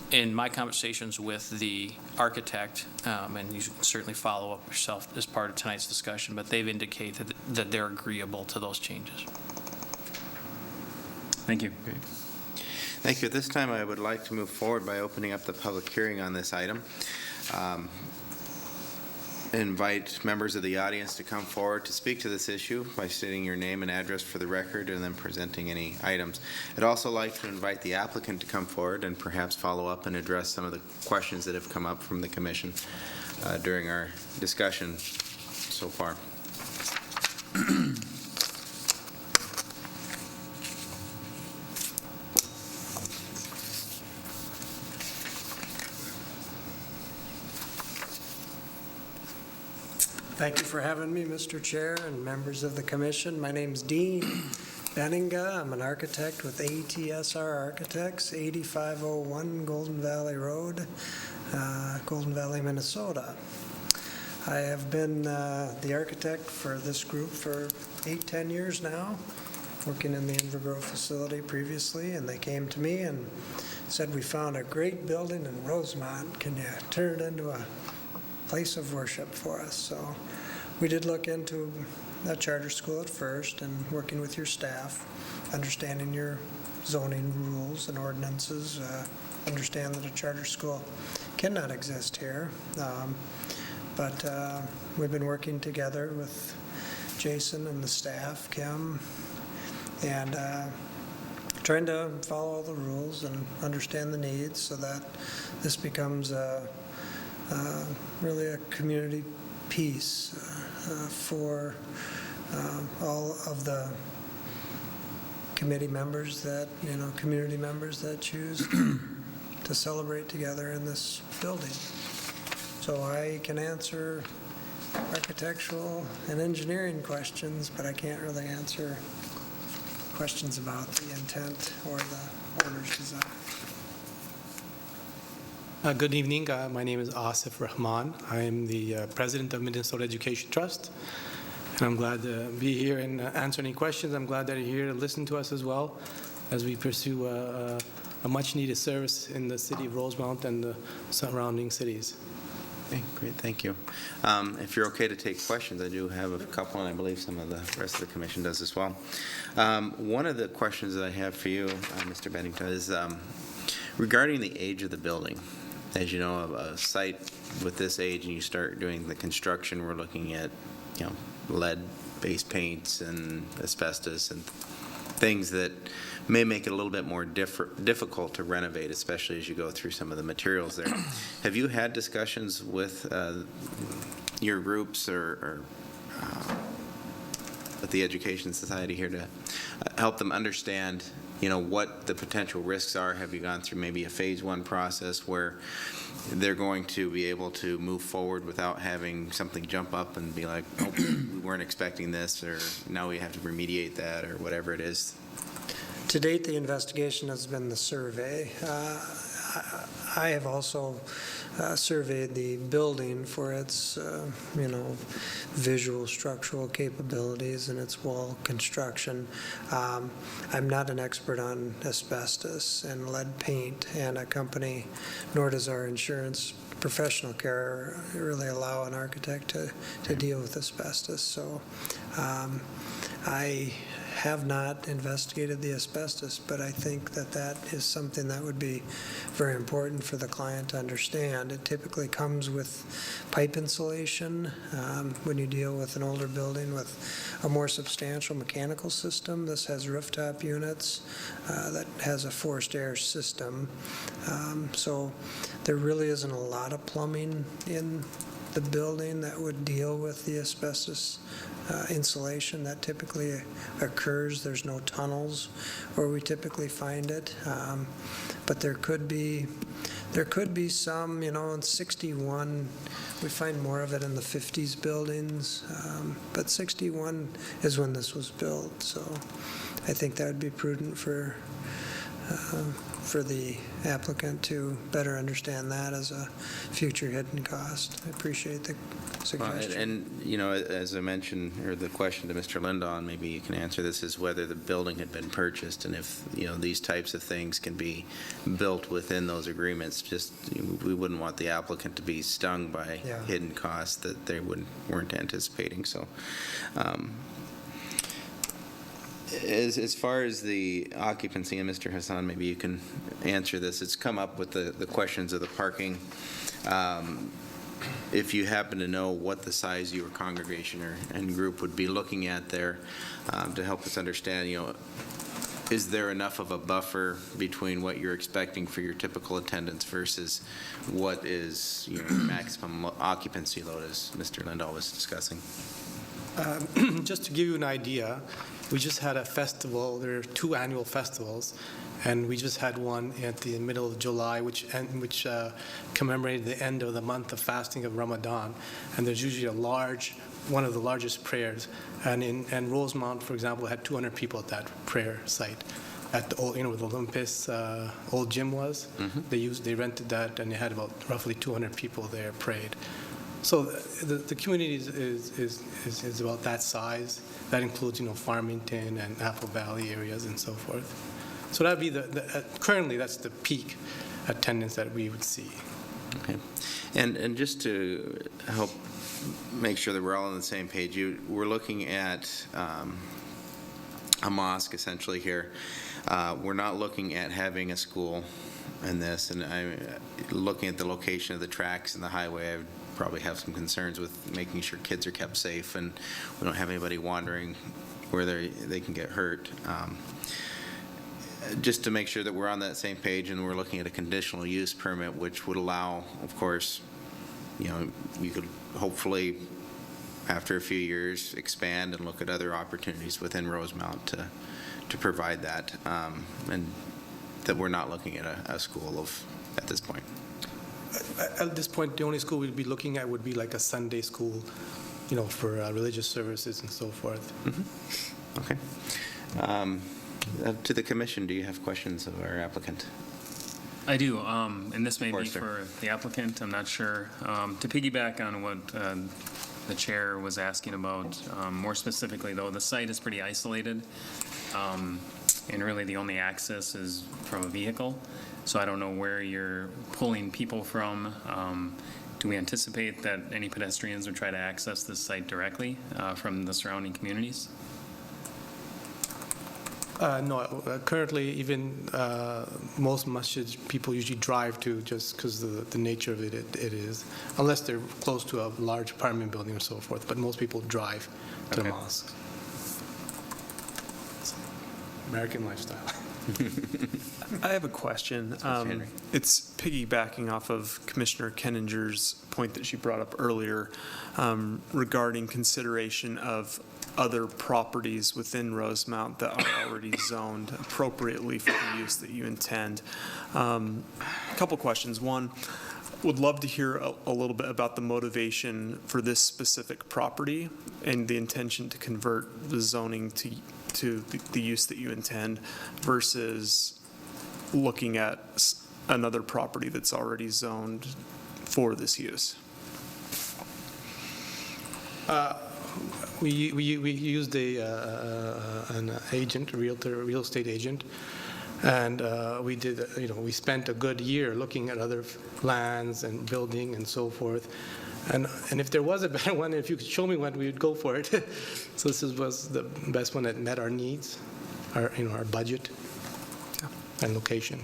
in my conversations with the architect, and you can certainly follow up yourself as part of tonight's discussion, but they've indicated that they're agreeable to those changes. Thank you. Thank you. At this time, I would like to move forward by opening up the public hearing on this item. Invite members of the audience to come forward to speak to this issue by stating your name and address for the record and then presenting any items. I'd also like to invite the applicant to come forward and perhaps follow up and address some of the questions that have come up from the commission during our discussion so far. Thank you for having me, Mr. Chair and members of the commission. My name's Dean Benninga. I'm an architect with ATSR Architects, 8501 Golden Valley Road, Golden Valley, Minnesota. I have been the architect for this group for 8-10 years now, working in the Invergrove facility previously, and they came to me and said, "We found a great building in Rosemount. Can you turn it into a place of worship for us?" So we did look into a charter school at first and working with your staff, understanding your zoning rules and ordinances, understand that a charter school cannot exist here. But we've been working together with Jason and the staff, Kim, and trying to follow all the rules and understand the needs so that this becomes really a community piece for all of the committee members that, community members that choose to celebrate together in this building. So I can answer architectural and engineering questions, but I can't really answer questions about the intent or the owner's design. Good evening. My name is Asif Rahman. I am the president of Minnesota Education Trust, and I'm glad to be here and answer any questions. I'm glad that you're here to listen to us as well as we pursue a much-needed service in the city of Rosemount and the surrounding cities. Okay, great, thank you. If you're okay to take questions, I do have a couple, and I believe some of the rest of the commission does as well. One of the questions that I have for you, Mr. Bennington, is regarding the age of the building. As you know, a site with this age and you start doing the construction, we're looking at, lead-based paints and asbestos and things that may make it a little bit more difficult to renovate, especially as you go through some of the materials there. Have you had discussions with your groups or with the Education Society here to help them understand, what the potential risks are? Have you gone through maybe a phase one process where they're going to be able to move forward without having something jump up and be like, oh, we weren't expecting this, or now we have to remediate that, or whatever it is? To date, the investigation has been the survey. I have also surveyed the building for its, visual structural capabilities and its wall construction. I'm not an expert on asbestos and lead paint, and a company, nor does our insurance professional care really allow an architect to deal with asbestos. So I have not investigated the asbestos, but I think that that is something that would be very important for the client to understand. It typically comes with pipe insulation when you deal with an older building with a more substantial mechanical system. This has rooftop units that has a forced air system. So there really isn't a lot of plumbing in the building that would deal with the asbestos insulation that typically occurs. There's no tunnels where we typically find it, but there could be some, in 61, we find more of it in the 50s buildings, but 61 is when this was built, so I think that would be prudent for the applicant to better understand that as a future hidden cost. I appreciate the suggestion. And, as I mentioned, or the question to Mr. Lindahl, and maybe you can answer this, is whether the building had been purchased, and if, these types of things can be built within those agreements. Just, we wouldn't want the applicant to be stung by hidden costs that they weren't anticipating, so. As far as the occupancy, and Mr. Hassan, maybe you can answer this. It's come up with the questions of the parking. If you happen to know what the size of your congregation and group would be looking at there, to help us understand, is there enough of a buffer between what you're expecting for your typical attendance versus what is your maximum occupancy load, as Mr. Lindahl was discussing? Just to give you an idea, we just had a festival. There are 2 annual festivals, and we just had one at the middle of July, which commemorated the end of the month of fasting of Ramadan. And there's usually one of the largest prayers. And Rosemount, for example, had 200 people at that prayer site. At the old, where the Olympus old gym was, they rented that, and they had about roughly 200 people there prayed. So the community is about that size. That includes, Farmington and Apple Valley areas and so forth. So that'd be currently that's the peak attendance that we would see. Okay. And just to help make sure that we're all on the same page, we're looking at a mosque essentially here. We're not looking at having a school in this, and I'm looking at the location of the tracks and the highway. I would probably have some concerns with making sure kids are kept safe and we don't have anybody wandering where they can get hurt. Just to make sure that we're on that same page, and we're looking at a conditional use permit, which would allow, of course, you could hopefully, after a few years, expand and look at other opportunities within Rosemount to provide that, and that we're not looking at a school at this point. At this point, the only school we'd be looking at would be like a Sunday school, for religious services and so forth. Mm-hmm. Okay. To the commission, do you have questions of our applicant? I do, and this may be for the applicant, I'm not sure. To piggyback on what the chair was asking about, more specifically though, the site is pretty isolated, and really the only access is from a vehicle. So I don't know where you're pulling people from. Do we anticipate that any pedestrians would try to access this site directly from the surrounding communities? No, currently even most masjids people usually drive to, just because of the nature of it is, unless they're close to a large apartment building or so forth, but most people drive to the mosque. American lifestyle. I have a question. It's piggybacking off of Commissioner Kenninger's point that she brought up earlier regarding consideration of other properties within Rosemount that are already zoned appropriately for the use that you intend. A couple questions. One, would love to hear a little bit about the motivation for this specific property and the intention to convert the zoning to the use that you intend versus looking at another property that's already zoned for this use. we used an agent, a real estate agent, and we did, we spent a good year looking at other lands and building and so forth. And if there was a better one, if you could show me one, we would go for it. So this was the best one that met our needs, our budget and location.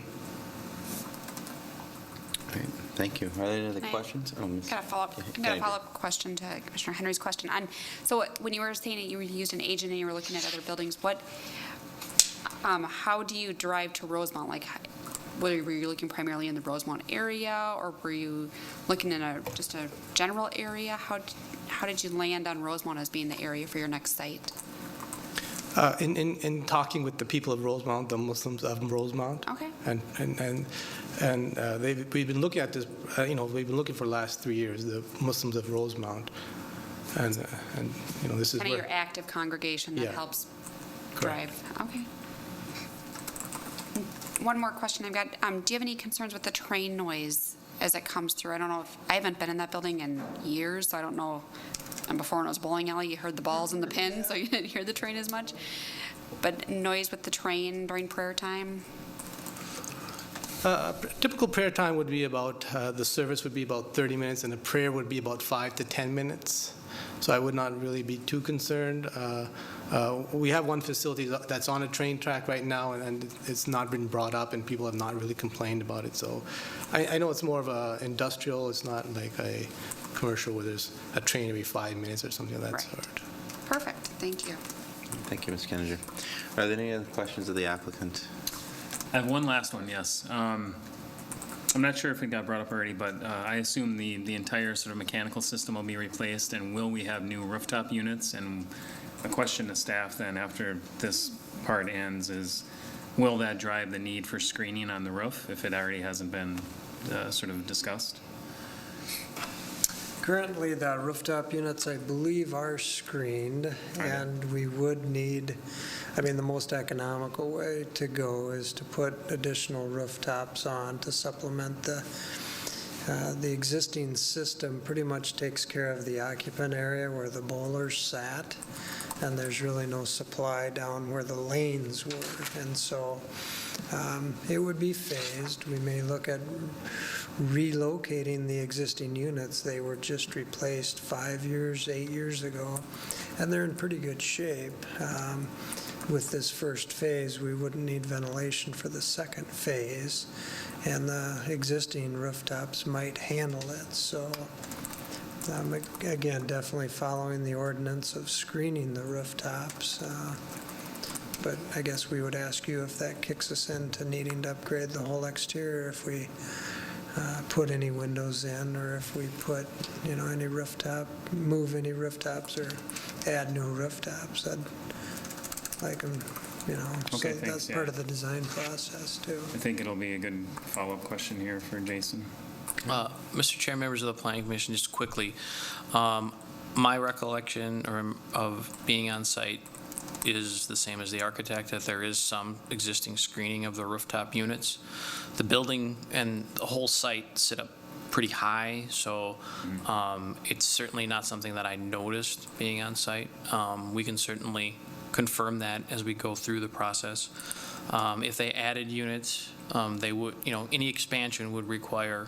Great, thank you. Are there any other questions? Oh, Ms. Got a follow-up question to Commissioner Henry's question. So when you were saying that you used an agent and you were looking at other buildings, how do you drive to Rosemount? Like, were you looking primarily in the Rosemount area, or were you looking in just a general area? How did you land on Rosemount as being the area for your next site? In talking with the people of Rosemount, the Muslims of Rosemount. Okay. And we've been looking at this, we've been looking for the last 3 years, the Muslims of Rosemount. And this is Kind of your active congregation that Yeah. helps Correct. drive. Okay. One more question I've got. Do you have any concerns with the train noise as it comes through? I don't know I haven't been in that building in years, so I don't know. And before, when it was bowling alley, you heard the balls and the pins, so you didn't hear the train as much. But noise with the train during prayer time? Typical prayer time would be about, the service would be about 30 minutes, and the prayer would be about 5 to 10 minutes. So I would not really be too concerned. We have one facility that's on a train track right now, and it's not been brought up, and people have not really complained about it. So I know it's more of a industrial, it's not like a commercial where there's a train every 5 minutes or something of that Right. sort. Perfect. Thank you. Thank you, Ms. Kenninger. Are there any other questions of the applicant? I have one last one, yes. I'm not sure if it got brought up already, but I assume the entire sort of mechanical system will be replaced, and will we have new rooftop units? And a question to staff then, after this part ends, is will that drive the need for screening on the roof if it already hasn't been sort of discussed? Currently, the rooftop units, I believe, are screened, and we would need, the most economical way to go is to put additional rooftops on to supplement the existing system. Pretty much takes care of the occupant area where the bowlers sat, and there's really no supply down where the lanes were. And so it would be phased. We may look at relocating the existing units. They were just replaced 8 years ago, and they're in pretty good shape. With this first phase, we wouldn't need ventilation for the second phase, and the existing rooftops might handle it. So again, definitely following the ordinance of screening the rooftops. But I guess we would ask you if that kicks us into needing to upgrade the whole exterior, if we put any windows in, or if we put, any rooftop, move any rooftops or add new rooftops. I'd like them, so Okay, that's thanks, part yeah. of the design process too. I think it'll be a good follow-up question here for Jason. Mr. Chair, members of the Planning Commission, just quickly, my recollection of being on site is the same as the architect, that there is some existing screening of the rooftop units. The building and the whole site sit up pretty high, so it's certainly not something that I noticed being on site. We can certainly confirm that as we go through the process. If they added units, they would, any expansion would require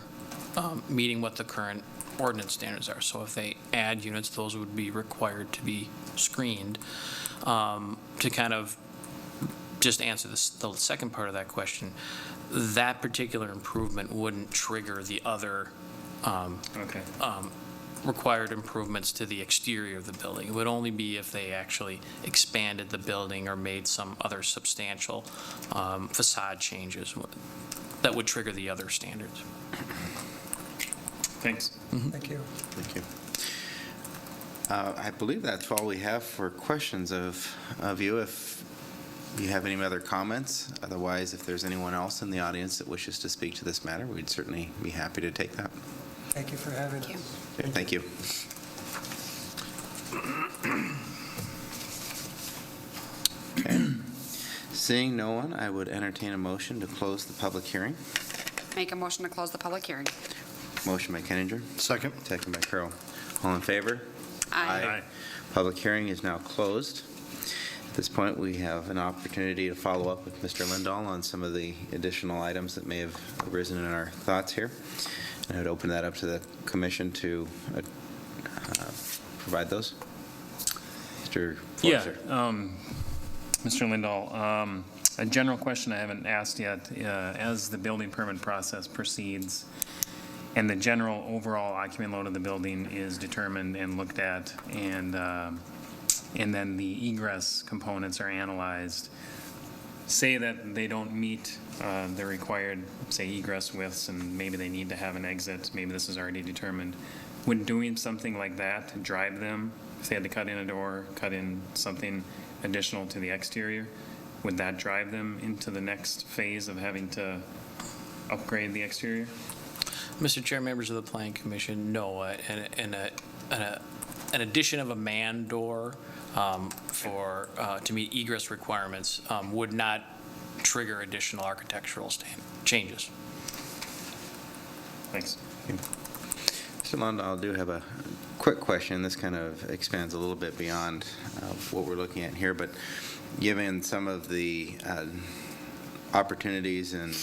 meeting what the current ordinance standards are. So if they add units, those would be required to be screened. To kind of just answer the second part of that question, that particular improvement wouldn't trigger the other required improvements to the exterior of the building. It would only be if they actually expanded the building or made some other substantial facade changes that would trigger the other standards. Thanks. Thank you. Thank you. I believe that's all we have for questions of you. If you have any other comments, otherwise, if there's anyone else in the audience that wishes to speak to this matter, we'd certainly be happy to take that. Thank you for having us. Okay, thank you. Okay. Seeing no one, I would entertain a motion to close the public hearing. Make a motion to close the public hearing. Motion by Kenninger. Second. Second by Carroll. All in favor? Aye. Public hearing is now closed. At this point, we have an opportunity to follow up with Mr. Lindahl on some of the additional items that may have arisen in our thoughts here. And I would open that up to the commission to provide those. Mr. Forster. Mr. Lindahl, a general question I haven't asked yet. As the building permit process proceeds and the general overall occupant load of the building is determined and looked at, and then the egress components are analyzed, say that they don't meet the required, say, egress widths, and maybe they need to have an exit, maybe this is already determined, would doing something like that drive them, if they had to cut in a door, cut in something additional to the exterior, would that drive them into the next phase of having to upgrade the exterior? Mr. Chair, members of the Planning Commission, no. An addition of a man door to meet egress requirements would not trigger additional architectural changes. Thanks. Mr. Lindahl, I do have a quick question. This kind of expands a little bit beyond what we're looking at here, but given some of the opportunities and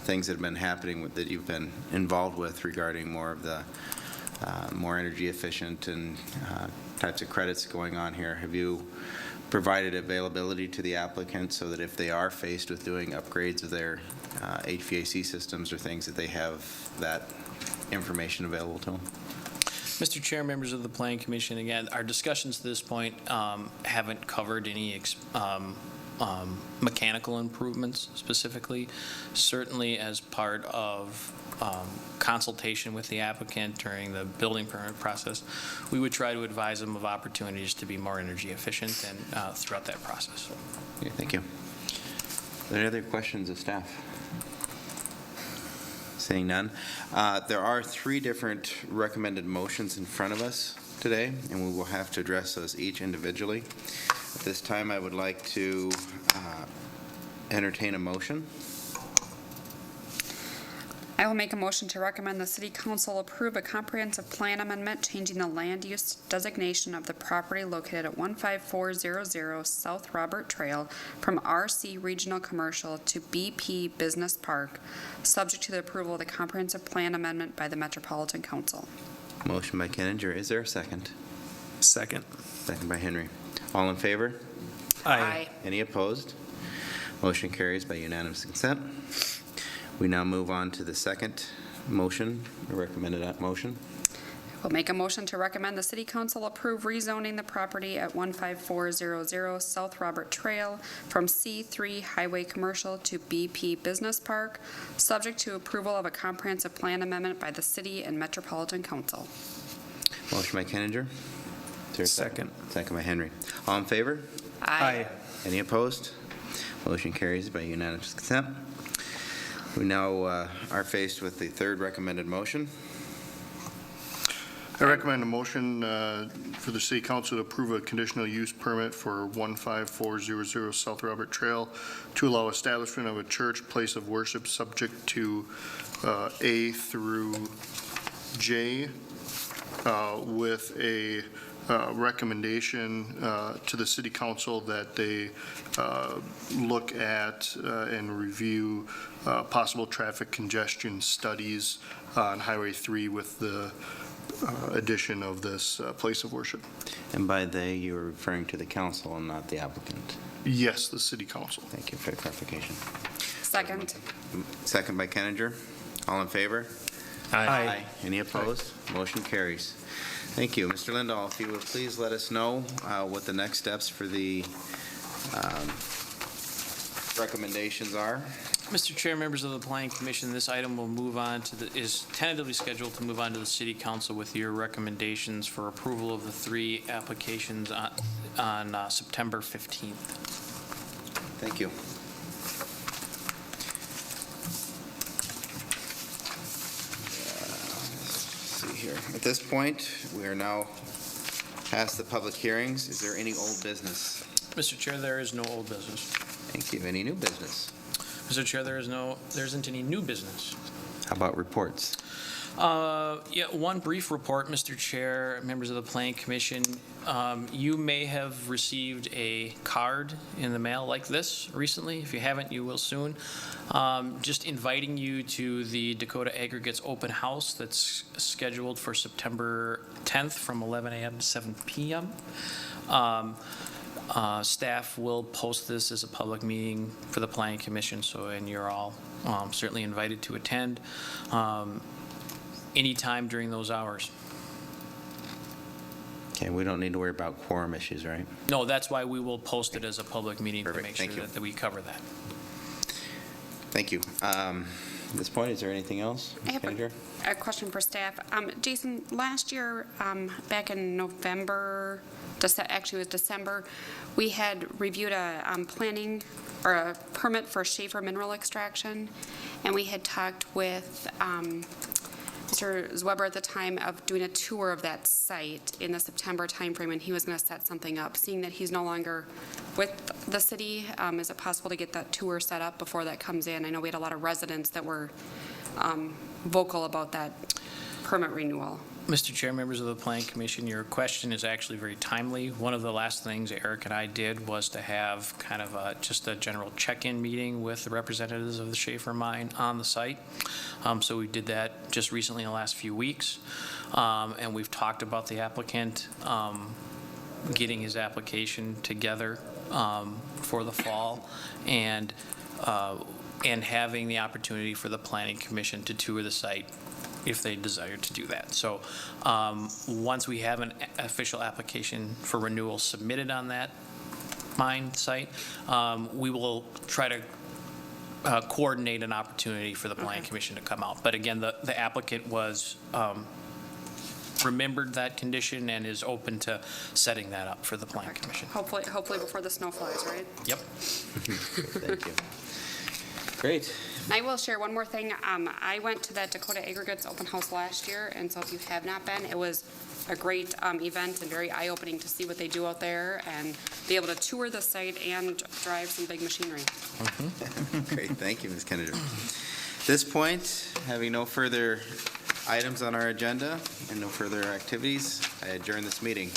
things that have been happening that you've been involved with regarding more of the more energy efficient and types of credits going on here, have you provided availability to the applicant so that if they are faced with doing upgrades of their HVAC systems or things, that they have that information available to them? Mr. Chair, members of the Planning Commission, again, our discussions to this point haven't covered any mechanical improvements specifically. Certainly as part of consultation with the applicant during the building permit process, we would try to advise them of opportunities to be more energy efficient and throughout that process. Okay, thank you. Are there any other questions of staff? Seeing none. There are 3 different recommended motions in front of us today, and we will have to address those each individually. At this time, I would like to entertain a motion. I will make a motion to recommend the City Council approve a comprehensive plan amendment changing the land use designation of the property located at 15400 South Robert Trail from RC Regional Commercial to BP Business Park, subject to the approval of the comprehensive plan amendment by the Metropolitan Council. Motion by Kenninger. Is there a second? Second. Second by Henry. All in favor? Any opposed? Motion carries by unanimous consent. We now move on to the second motion, recommended motion. We'll make a motion to recommend the City Council approve rezoning the property at 15400 South Robert Trail from C3 Highway Commercial to BP Business Park, subject to approval of a comprehensive plan amendment by the City and Metropolitan Council. Motion by Kenninger. Is there a Second. Second by Henry. All in favor? Any opposed? Motion carries by unanimous consent. We now are faced with the third recommended motion. I recommend a motion for the City Council to approve a conditional use permit for 15400 South Robert Trail to allow establishment of a church place of worship subject to A through J with a recommendation to the City Council that they look at and review possible traffic congestion studies on Highway 3 with the addition of this place of worship. And by they, you are referring to the council and not the applicant. Yes, the City Council. Thank you for the clarification. Second. Second by Kenninger. All in favor? Aye. Any opposed? Motion carries. Thank you. Mr. Lindahl, if you would please let us know what the next steps for the recommendations are. Mr. Chair, members of the Planning Commission, this item will move on to is tentatively scheduled to move on to the City Council with your recommendations for approval of the 3 applications on September 15th. Thank you. Let's see here. At this point, we are now past the public hearings. Is there any old business? Mr. Chair, there is no old business. Thank you. Any new business? Mr. Chair, there isn't any new business. How about reports? Yeah, one brief report, Mr. Chair, members of the Planning Commission. You may have received a card in the mail like this recently. If you haven't, you will soon. Just inviting you to the Dakota Aggregates Open House that's scheduled for September 10th from 11 a.m. to 7 p.m. Staff will post this as a public meeting for the Planning Commission, and you're all certainly invited to attend anytime during those hours. Okay, we don't need to worry about quorum issues, right? No, that's why we will post it as a public meeting to Perfect. make Thank sure you. that we cover that. Thank you. At this point, is there anything else? I have Kendra? a question for staff. Jason, last year, back in November, actually it was December, we had reviewed a planning or a permit for Schaefer mineral extraction, and we had talked with Mr. Zweber at the time of doing a tour of that site in the September timeframe, and he was going to set something up. Seeing that he's no longer with the city, is it possible to get that tour set up before that comes in? I know we had a lot of residents that were vocal about that permit renewal. Mr. Chair, members of the Planning Commission, your question is actually very timely. One of the last things Eric and I did was to have kind of just a general check-in meeting with the representatives of the Schaefer mine on the site. So we did that just recently in the last few weeks. And we've talked about the applicant getting his application together for the fall and having the opportunity for the Planning Commission to tour the site if they desire to do that. So once we have an official application for renewal submitted on that mine site, we will try to coordinate an opportunity for the Planning Commission to come out. But again, the applicant was remembered that condition and is open to setting that up for the Planning Commission. Hopefully before the snow flies, right? Yep. Thank you. Great. I will share one more thing. I went to that Dakota Aggregates Open House last year, and so if you have not been, it was a great event and very eye-opening to see what they do out there and be able to tour the site and drive some big machinery. Great, thank you, Ms. Kennedy. At this point, having no further items on our agenda and no further activities, I adjourn this meeting.